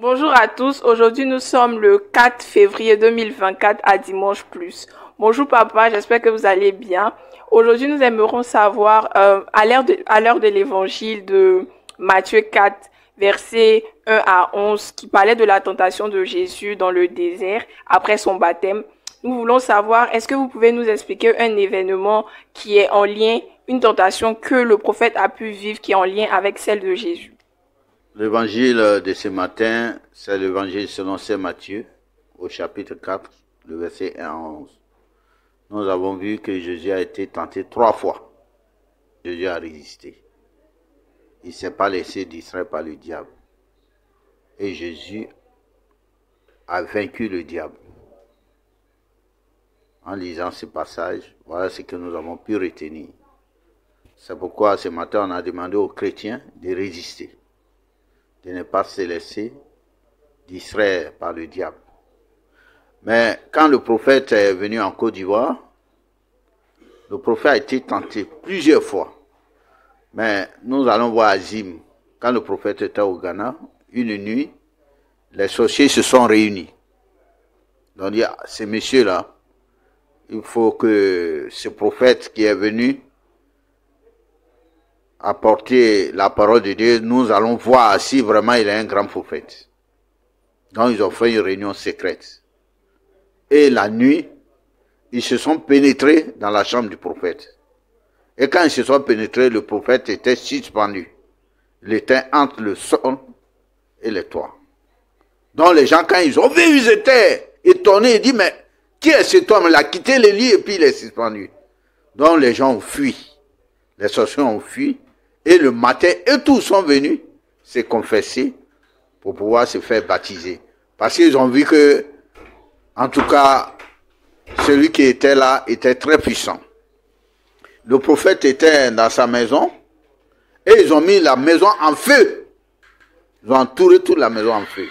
Bonjour à tous, aujourd'hui nous sommes le 4 février 2024 à Dimanche Plus. Bonjour papa, j'espère que vous allez bien. Aujourd'hui nous aimerons savoir, à l'heure de l'évangile de Matthieu 4, versets 1 à 11, qui parlait de la tentation de Jésus dans le désert après son baptême. Nous voulons savoir, est-ce que vous pouvez nous expliquer un événement qui est en lien, une tentation que le prophète a pu vivre qui est en lien avec celle de Jésus? L'évangile de ce matin, c'est l'évangile selon saint Matthieu, au chapitre 4, le verset 1 à 11. Nous avons vu que Jésus a été tenté 3 fois. Jésus a résisté. Il ne s'est pas laissé distraire par le diable. Et Jésus a vaincu le diable. En lisant ce passage, voilà ce que nous avons pu retenir. C'est pourquoi ce matin, on a demandé aux chrétiens de résister, de ne pas se laisser distraire par le diable. Mais quand le prophète est venu en Côte d'Ivoire, le prophète a été tenté plusieurs fois. Mais nous allons voir à Zim, quand le prophète était au Ghana, une nuit, les sorciers se sont réunis. Donc, il y a ces messieurs-là, il faut que ce prophète qui est venu apporter la parole de Dieu, nous allons voir si vraiment il est un grand prophète. Donc ils ont fait une réunion secrète. Et la nuit, ils se sont pénétrés dans la chambre du prophète. Et quand ils se sont pénétrés, le prophète était suspendu. Il était entre le sol et le toit. Donc les gens, quand ils ont vu, ils étaient étonnés. Ils disent, mais qui est cet homme? Il a quitté le lit et puis il est suspendu. Donc les gens ont fui. Les sorciers ont fui. Et le matin, eux tous sont venus se confesser pour pouvoir se faire baptiser. Parce qu'ils ont vu que, en tout cas, celui qui était là était très puissant. Le prophète était dans sa maison et ils ont mis la maison en feu. Ils ont entouré toute la maison en feu.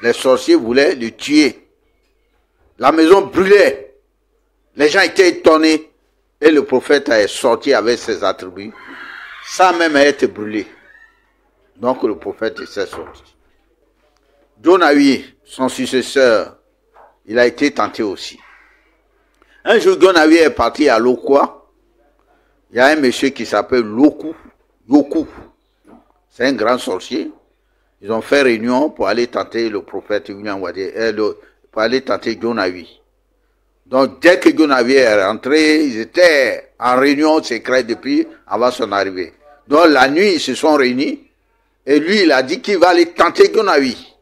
Les sorciers voulaient le tuer. La maison brûlait. Les gens étaient étonnés et le prophète est sorti avec ses attributs sans même être brûlé. Donc le prophète s'est sorti. Jonawi, son successeur, il a été tenté aussi. Un jour, Jonawi est parti à Lokwa. Il y a un monsieur qui s'appelle Yoku. C'est un grand sorcier. Ils ont fait réunion pour aller tenter le prophète William Wadé, pour aller tenter Jonawi. Donc dès que Jonawi est rentré, ils étaient en réunion secrète depuis avant son arrivée. Donc la nuit, ils se sont réunis. Et lui, il a dit qu'il va aller tenter Jonawi.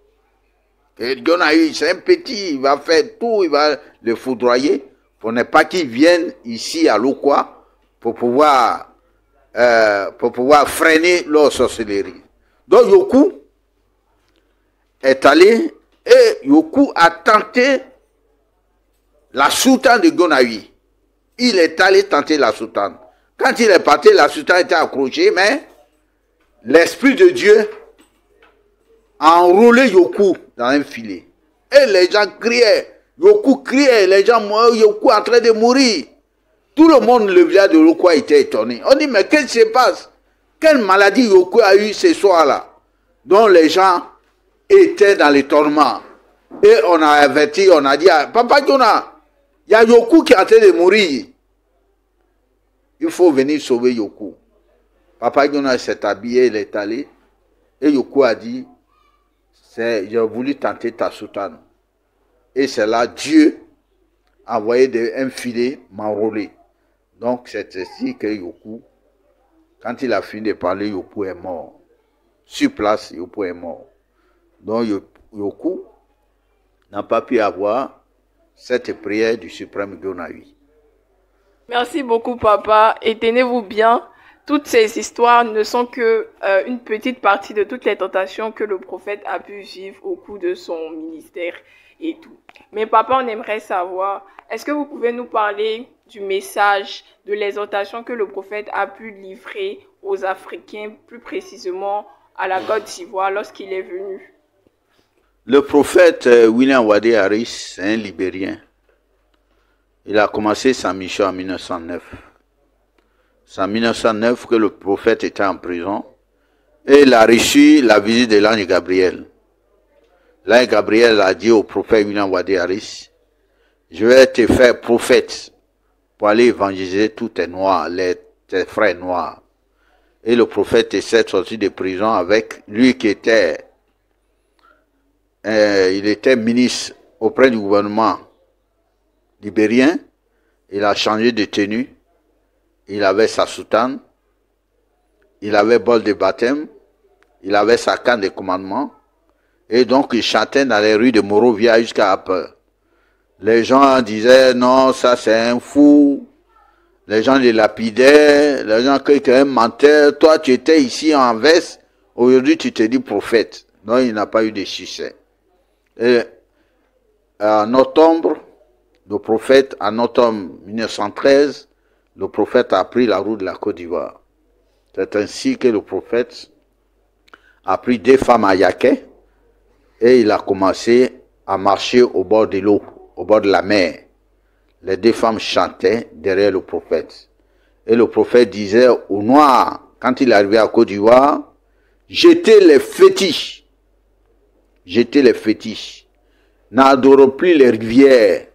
Et Jonawi, c'est un petit, il va faire tout, il va le foudroyer pour ne pas qu'il vienne ici à Lokwa pour pouvoir freiner leur sorcellerie. Donc Yoku est allé et Yoku a tenté la soutane de Jonawi. Il est allé tenter la soutane. Quand il est parti, la soutane était accrochée, mais l'Esprit de Dieu a enroulé Yoku dans un filet. Et les gens criaient. Yoku criait, les gens mouraient, Yoku en train de mourir. Tout le monde, le village de Yoku était étonné. On dit, mais qu'est-ce qui se passe? Quelle maladie Yoku a eu ce soir-là? Donc les gens étaient dans les tourments. Et on a averti, on a dit, Papa Jonah, il y a Yoku qui est en train de mourir. Il faut venir sauver Yoku. Papa Jonah s'est habillé, il est allé. Et Yoku a dit, j'ai voulu tenter ta soutane. Et c'est là, Dieu a envoyé un filet m'enrôler. Donc c'est ainsi que Yoku, quand il a fini de parler, Yoku est mort. Sur place, Yoku est mort. Donc Yoku n'a pas pu avoir cette prière du suprême Jonawi. Merci beaucoup papa et tenez-vous bien. Toutes ces histoires ne sont que une petite partie de toutes les tentations que le prophète a pu vivre au cours de son ministère et tout. Mais papa, on aimerait savoir, est-ce que vous pouvez nous parler du message, de l'exhortation que le prophète a pu livrer aux Africains, plus précisément à la Côte d'Ivoire lorsqu'il est venu? Le prophète William Wadé Harris, c'est un Libérien. Il a commencé sa mission en 1909. C'est en 1909 que le prophète était en prison et il a reçu la visite de l'ange Gabriel. Là, Gabriel a dit au prophète William Wade Harris, je vais te faire prophète pour aller évangéliser tous tes noirs, tes frères noirs. Et le prophète essaie de sortir de prison avec lui qui était, il était ministre auprès du gouvernement libérien. Il a changé de tenue. Il avait sa soutane. Il avait bol de baptême. Il avait sa canne de commandement. Et donc il chantait dans les rues de Morovia jusqu'à Apple. Les gens disaient non, ça c'est un fou. Les gens les lapidaient. Les gens créaient un menteur. Toi tu étais ici en veste. Aujourd'hui tu te dis prophète. Non, il n'a pas eu de succès. Et en octobre, le prophète, en octobre 1913, le prophète a pris la route de la Côte d'Ivoire. C'est ainsi que le prophète a pris 2 femmes à Yaké et il a commencé à marcher au bord de l'eau, au bord de la mer. Les 2 femmes chantaient derrière le prophète. Et le prophète disait aux Noirs, quand il est arrivé à Côte d'Ivoire, jetez les fétiches. Jetez les fétiches. N'adorez plus les rivières.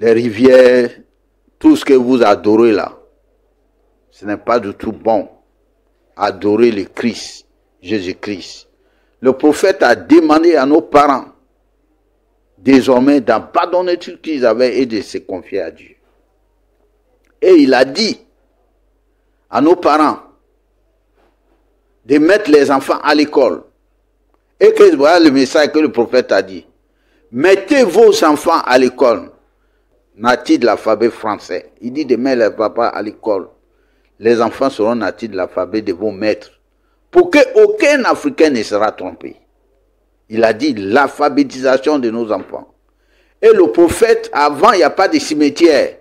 Les rivières, tout ce que vous adorez là, ce n'est pas du tout bon. Adorez le Christ, Jésus-Christ. Le prophète a demandé à nos parents, désormais, d'abandonner tout ce qu'ils avaient et de se confier à Dieu. Et il a dit à nos parents de mettre les enfants à l'école. Et que voilà le message que le prophète a dit. Mettez vos enfants à l'école. Natifs de l'alphabet français. Il dit de mettre les papas à l'école. Les enfants seront natifs de l'alphabet de vos maîtres. Pour qu'aucun Africain ne sera trompé. Il a dit l'alphabétisation de nos enfants. Et le prophète, avant, il n'y a pas de cimetière.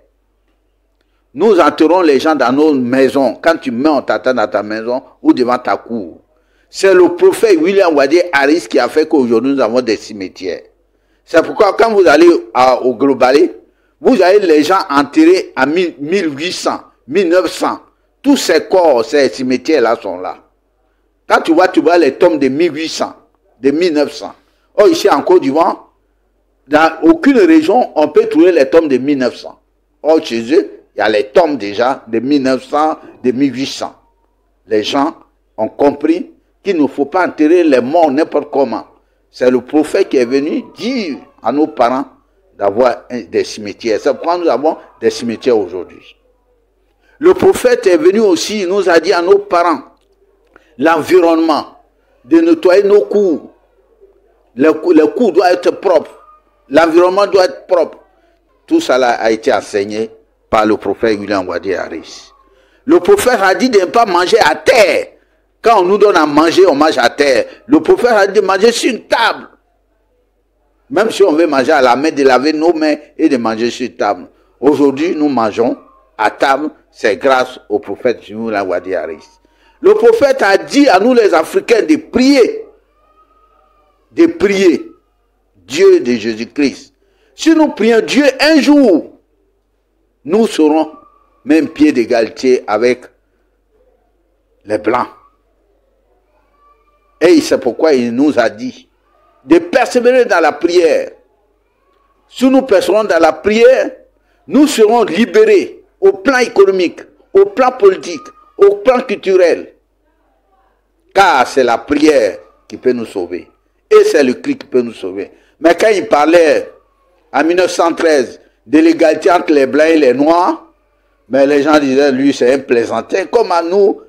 Nous enterrons les gens dans nos maisons. Quand tu mets, on t'attend dans ta maison ou devant ta cour. C'est le prophète William Wade Harris qui a fait qu'aujourd'hui nous avons des cimetières. C'est pourquoi quand vous allez au Globalé, vous avez les gens enterrés en 1800, 1900. Tous ces corps, ces cimetières-là sont là. Quand tu vois les tombes de 1800, de 1900. Oh, ici en Côte d'Ivoire, dans aucune région, on peut trouver les tombes de 1900. Oh, chez eux, il y a les tombes déjà de 1900, de 1800. Les gens ont compris qu'il ne faut pas enterrer les morts n'importe comment. C'est le prophète qui est venu dire à nos parents d'avoir des cimetières. C'est pourquoi nous avons des cimetières aujourd'hui. Le prophète est venu aussi, il nous a dit à nos parents, l'environnement, de nettoyer nos cours. Les cours doivent être propres. L'environnement doit être propre. Tout cela a été enseigné par le prophète William Wade Harris. Le prophète a dit de ne pas manger à terre. Quand on nous donne à manger, on mange à terre. Le prophète a dit de manger sur une table. Même si on veut manger à la main, de laver nos mains et de manger sur une table. Aujourd'hui, nous mangeons à table. C'est grâce au prophète William Wade Harris. Le prophète a dit à nous les Africains de prier. De prier Dieu de Jésus-Christ. Si nous prions Dieu un jour, nous serons même pied d'égalité avec les Blancs. Et c'est pourquoi il nous a dit de persévérer dans la prière. Si nous persévérons dans la prière, nous serons libérés au plan économique, au plan politique, au plan culturel. Car c'est la prière qui peut nous sauver. Et c'est le cri qui peut nous sauver. Mais quand il parlait en 1913 de l'égalité entre les Blancs et les Noirs, mais les gens disaient, lui c'est un plaisantin. Comment nous,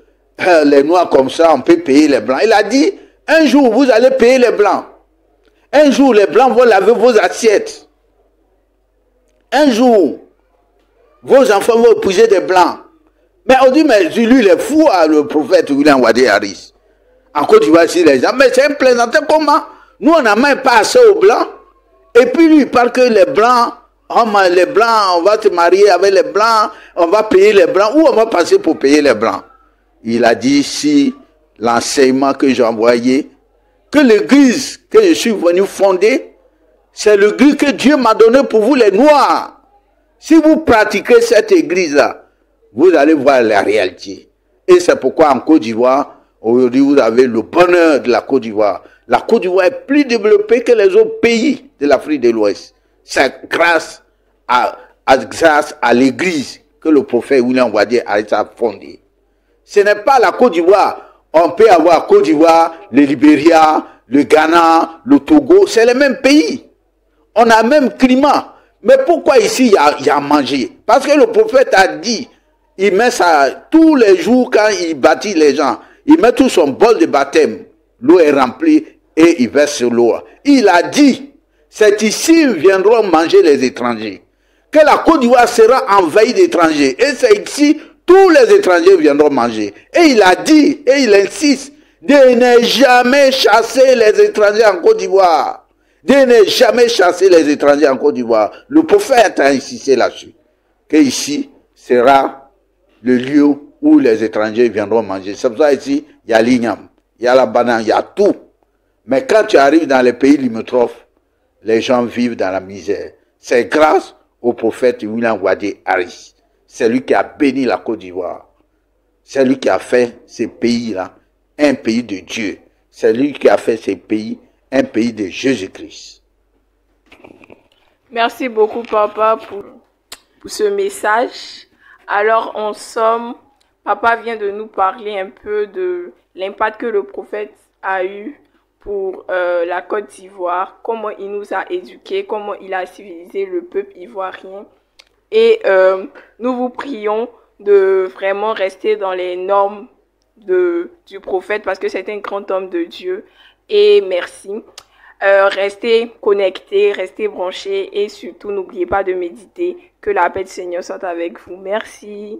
les Noirs comme ça, on peut payer les Blancs? Il a dit, un jour vous allez payer les Blancs. Un jour les Blancs vont laver vos assiettes. Un jour, vos enfants vont épouser des Blancs. Mais on dit, mais lui il est fou, le prophète William Wade Harris. En Côte d'Ivoire, si les gens, mais c'est un plaisantin, comment? Nous on n'a même pas assez aux Blancs. Et puis lui il parle que les Blancs, les Blancs, on va se marier avec les Blancs, on va payer les Blancs. Où on va passer pour payer les Blancs? Il a dit ici, l'enseignement que j'ai envoyé, que l'église que je suis venu fonder, c'est l'église que Dieu m'a donné pour vous les Noirs. Si vous pratiquez cette église-là, vous allez voir la réalité. Et c'est pourquoi en Côte d'Ivoire, Aujourd'hui, vous avez le bonheur de la Côte d'Ivoire. La Côte d'Ivoire est plus développée que les autres pays de l'Afrique de l'Ouest. C'est grâce à l'église que le prophète William Wadé a fondé. Ce n'est pas la Côte d'Ivoire. On peut avoir Côte d'Ivoire, le Libéria, le Ghana, le Togo. C'est les mêmes pays. On a le même climat. Mais pourquoi ici il y a à manger? Parce que le prophète a dit, il met ça tous les jours quand il baptise les gens. Il met tout son bol de baptême. L'eau est remplie et il verse sur l'eau. Il a dit, c'est ici que viendront manger les étrangers. Que la Côte d'Ivoire sera envahie d'étrangers. Et c'est ici tous les étrangers viendront manger. Et il a dit, et il insiste, de ne jamais chasser les étrangers en Côte d'Ivoire. De ne jamais chasser les étrangers en Côte d'Ivoire. Le prophète a insisté là-dessus. Que ici sera le lieu où les étrangers viendront manger. C'est pour ça ici, il y a l'igname, il y a la banane, il y a tout. Mais quand tu arrives dans les pays limitrophes, les gens vivent dans la misère. C'est grâce au prophète William Wadé Harris. C'est lui qui a béni la Côte d'Ivoire. C'est lui qui a fait ces pays-là un pays de Dieu. C'est lui qui a fait ces pays un pays de Jésus-Christ. Merci beaucoup, papa, pour ce message. Alors, en somme, papa vient de nous parler un peu de l'impact que le prophète a eu pour la Côte d'Ivoire, comment il nous a éduqués, comment il a civilisé le peuple ivoirien. Et nous vous prions de vraiment rester dans les normes du prophète parce que c'est un grand homme de Dieu. Et merci. Restez connectés, restez branchés et surtout n'oubliez pas de méditer. Que la paix du Seigneur soit avec vous. Merci.